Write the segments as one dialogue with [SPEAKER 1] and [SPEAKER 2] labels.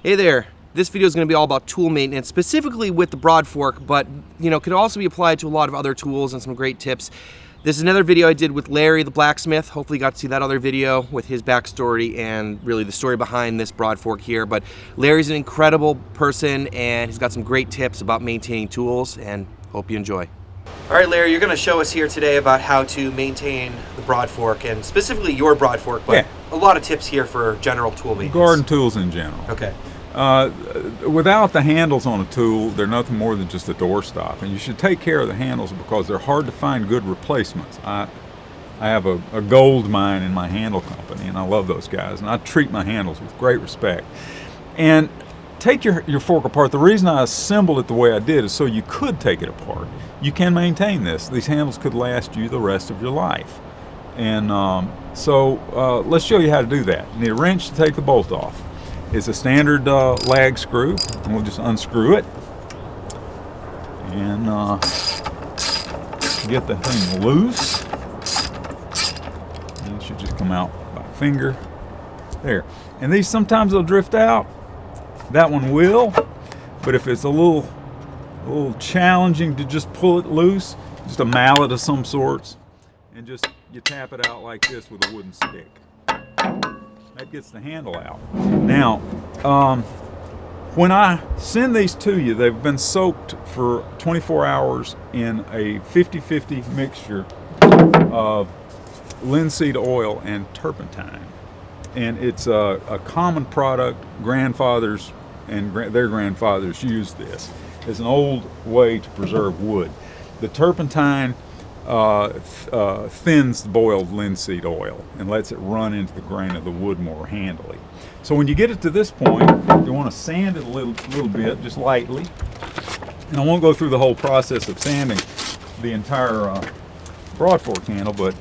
[SPEAKER 1] Hey there, this video is going to be all about tool maintenance, specifically with the Broadfork, but could also be applied to a lot of other tools and some great tips. This is another video I did with Larry, the blacksmith. Hopefully you got to see that other video with his backstory and really the story behind this Broadfork here. But Larry's an incredible person and he's got some great tips about maintaining tools, and hope you enjoy. All right, Larry, you're going to show us here today about how to maintain the Broadfork, and specifically your Broadfork, but a lot of tips here for general tool maintenance.
[SPEAKER 2] Garden tools in general.
[SPEAKER 1] Okay.
[SPEAKER 2] Without the handles on a tool, they're nothing more than just a doorstop, and you should take care of the handles because they're hard to find good replacements. I have a gold mine in my handle company, and I love those guys, and I treat my handles with great respect. And take your fork apart. The reason I assembled it the way I did is so you could take it apart. You can maintain this. These handles could last you the rest of your life. And so let's show you how to do that. You need a wrench to take the bolt off. It's a standard lag screw, and we'll just unscrew it and get the thing loose. And it should just come out by finger. There. And these sometimes they'll drift out. That one will, but if it's a little challenging to just pull it loose, just a mallet of some sorts, and just you tap it out like this with a wooden stick. That gets the handle out. Now, when I send these to you, they've been soaked for 24 hours in a 50-50 mixture of linseed oil and turpentine. And it's a common product. Grandfathers and their grandfathers used this. It's an old way to preserve wood. The turpentine thins the boiled linseed oil and lets it run into the grain of the wood more handily. So when you get it to this point, you want to sand it a little bit, just lightly. And I won't go through the whole process of sanding the entire Broadfork handle, but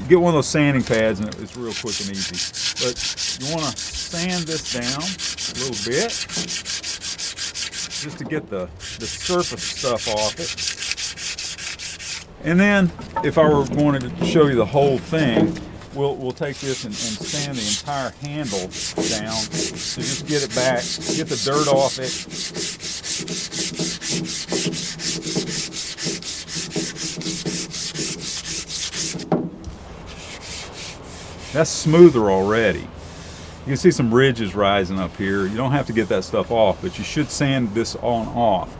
[SPEAKER 2] get one of those sanding pads and it's real quick and easy. But you want to sand this down a little bit just to get the surface stuff off it. And then, if I were going to show you the whole thing, we'll take this and sand the entire handle down. So just get it back, get the dirt off it. That's smoother already. You can see some ridges rising up here. You don't have to get that stuff off, but you should sand this on off.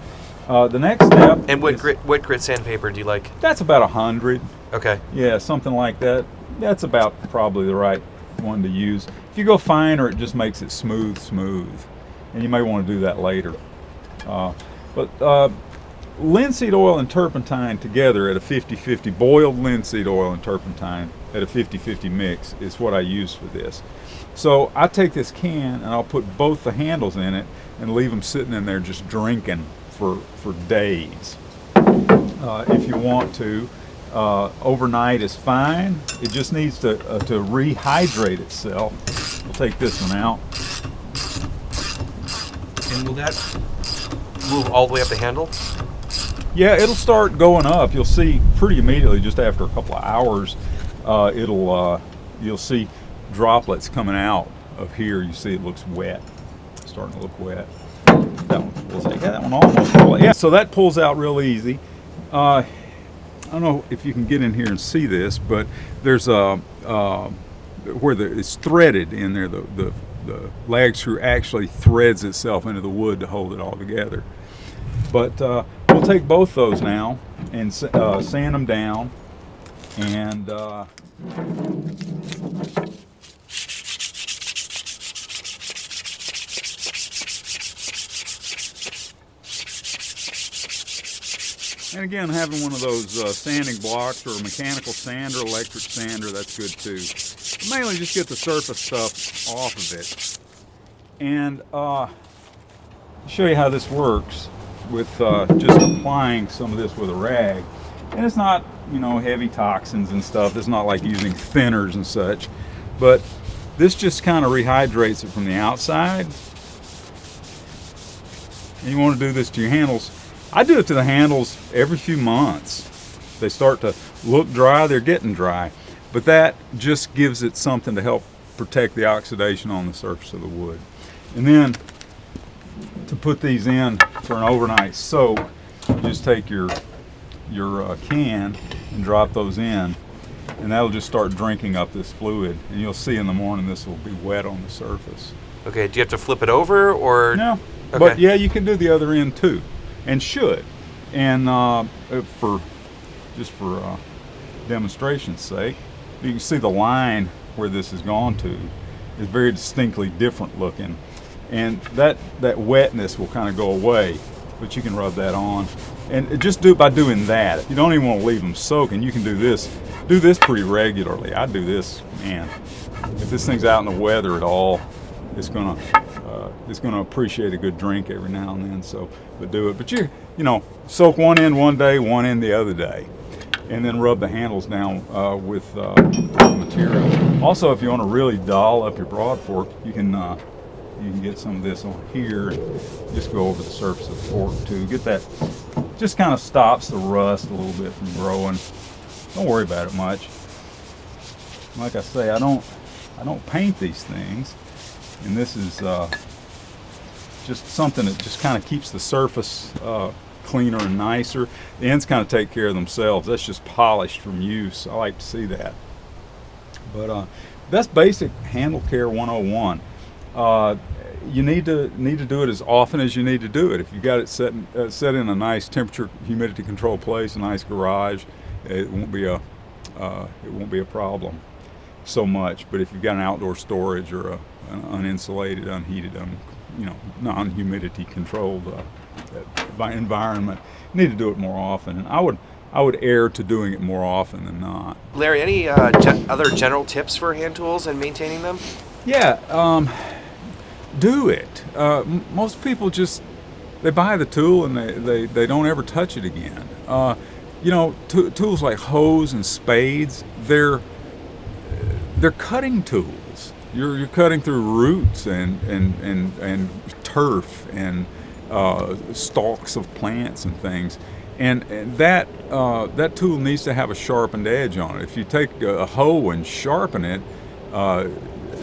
[SPEAKER 2] The next step.
[SPEAKER 1] And what grit sandpaper do you like?
[SPEAKER 2] That's about 100.
[SPEAKER 1] Okay.
[SPEAKER 2] Yeah, something like that. That's about probably the right one to use. If you go finer, it just makes it smooth. And you may want to do that later. But linseed oil and turpentine together at a 50-50, boiled linseed oil and turpentine at a 50-50 mix is what I use for this. So I take this can and I'll put both the handles in it and leave them sitting in there just drinking for days. If you want to, overnight is fine. It just needs to rehydrate itself. We'll take this one out.
[SPEAKER 1] And will that move all the way up the handle?
[SPEAKER 2] Yeah, it'll start going up. You'll see pretty immediately, just after a couple of hours, you'll see droplets coming out of here. You see it looks wet. It's starting to look wet. That one pulls out. Yeah, that one almost pulls out. Yeah, so that pulls out real easy. I don't know if you can get in here and see this, but there's where it's threaded in there. The lag screw actually threads itself into the wood to hold it all together. But we'll take both those now and sand them down, and and again, having one of those sanding blocks or a mechanical sander, electric sander, that's good too. But mainly just get the surface stuff off of it. And show you how this works with just applying some of this with a rag. And it's not, heavy toxins and stuff. It's not like using thinners and such. But this just kind of rehydrates it from the outside. And you want to do this to your handles. I do it to the handles every few months. They start to look dry, they're getting dry. But that just gives it something to help protect the oxidation on the surface of the wood. And then to put these in for an overnight soak, you just take your can and drop those in, and that'll just start drinking up this fluid, and you'll see in the morning this will be wet on the surface.
[SPEAKER 1] Okay, do you have to flip it over, or?
[SPEAKER 2] No,
[SPEAKER 1] okay.
[SPEAKER 2] But yeah, you can do the other end too, and should. And for demonstration's sake, you can see the line where this has gone to is very distinctly different looking, and that wetness will kind of go away, but you can rub that on, and just do it by doing that. If you don't even want to leave them soaking, you can do this pretty regularly. I do this, man, if this thing's out in the weather at all, it's gonna appreciate a good drink every now and then. So, but do it. But you know, soak one end one day, one end the other day, and then rub the handles down with material. Also, if you want to really doll up your Broadfork, you can get some of this on here and just go over the surface of the fork too. Get that, just kind of stops the rust a little bit from growing. Don't worry about it much. Like I say, I don't paint these things, and this is just something that just kind of keeps the surface cleaner and nicer. The ends kind of take care of themselves. That's just polished from use. I like to see that. But that's basic handle care 101. You need to do it as often as you need to do it. If you got it set in a nice temperature, humidity controlled place, a nice garage, it won't be a problem so much. But if you've got an outdoor storage or an uninsulated, unheated, non-humidity controlled environment, you need to do it more often. And I would err to doing it more often than not.
[SPEAKER 1] Larry, any other general tips for hand tools and maintaining them?
[SPEAKER 2] Yeah, do it. Most people just, they buy the tool and they don't ever touch it again. Tools like hoes and spades, they're cutting tools. You're cutting through roots and turf and stalks of plants and things, and that tool needs to have a sharpened edge on it. If you take a hoe and sharpen it,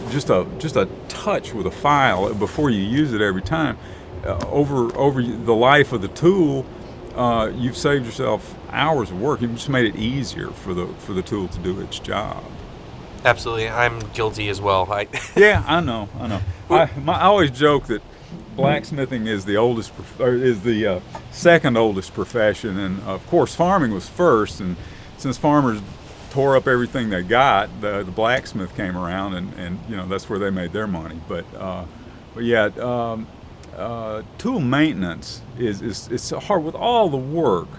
[SPEAKER 2] just a touch with a file before you use it every time, over the life of the tool, you've saved yourself hours of work. You've just made it easier for the tool to do its job.
[SPEAKER 1] Absolutely, I'm guilty as well.
[SPEAKER 2] Yeah, I know. I always joke that blacksmithing is the second oldest profession, and of course farming was first. And since farmers tore up everything they got, the blacksmith came around, and that's where they made their money. But yeah, tool maintenance is hard with all the work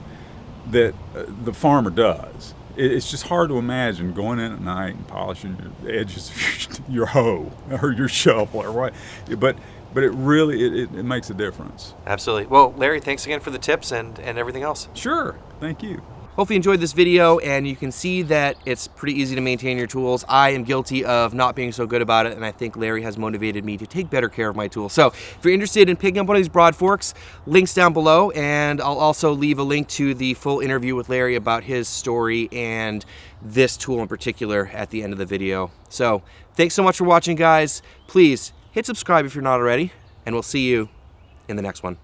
[SPEAKER 2] that the farmer does. It's just hard to imagine going in at night and polishing the edges of your hoe or your shovel or what. But it really it makes a difference.
[SPEAKER 1] Absolutely. Well, Larry, thanks again for the tips and everything else.
[SPEAKER 2] Sure. Thank you.
[SPEAKER 1] Hopefully you enjoyed this video, and you can see that it's pretty easy to maintain your tools. I am guilty of not being so good about it, and I think Larry has motivated me to take better care of my tools. So if you're interested in picking up one of these Broadforks, links down below, and I'll also leave a link to the full interview with Larry about his story and this tool in particular at the end of the video. So thanks so much for watching, guys. Please hit subscribe if you're not already, and we'll see you in the next one.